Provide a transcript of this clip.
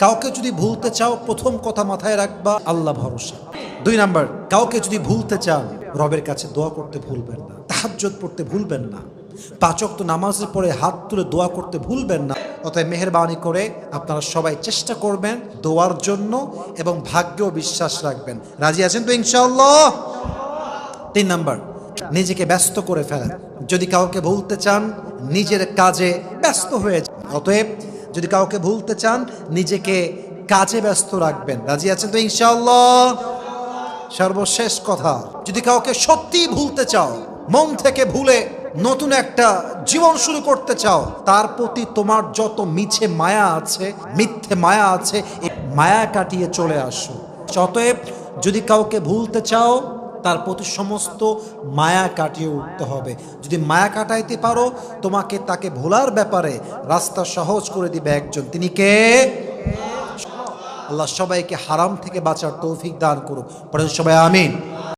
কাউকে যদি ভুলতে চাও, প্রথম কথা মাথায় রাখবা আল্লাহ ভরসা। 2 নাম্বার, কাউকে যদি ভুলতে চান রবের কাছে দোয়া করতে ভুলবেন না, তাহাজ্জুদ পড়তে ভুলবেন না, 5 ওয়াক্ত নামাজের পরে হাত তুলে দোয়া করতে ভুলবেন না। অতএব মেহেরবানি করে আপনারা সবাই চেষ্টা করবেন দোয়ার জন্য এবং ভাগ্যেও বিশ্বাস রাখবেন। রাজি আছেন তো ইনশাআল্লাহ? 3 নাম্বার, নিজেকে ব্যস্ত করে ফেলেন। যদি কাউকে ভুলতে চান নিজের কাজে ব্যস্ত হয়ে যান। অতএব যদি কাউকে ভুলতে চান নিজেকে কাজে ব্যস্ত রাখবেন। রাজি আছেন তো ইনশাআল্লাহ? সর্বশেষ কথা, যদি কাউকে সত্যিই ভুলতে চাও, মন থেকে ভুলে নতুন একটা জীবন শুরু করতে চাও, তার প্রতি তোমার যত মিছে মায়া আছে, মিথ্যে মায়া আছে, এই মায়া কাটিয়ে চলে আসো। অতএব যদি কাউকে ভুলতে চাও তার প্রতি সমস্ত মায়া কাটিয়ে উঠতে হবে। যদি মায়া কাটাইতে পারো, তোমাকে তাকে ভোলার ব্যাপারে রাস্তা সহজ করে দিবে একজন। তিনি কে? আল্লাহ সবাইকে হারাম থেকে বাঁচার তৌফিক দান করুক। পরে সবাই আমিন।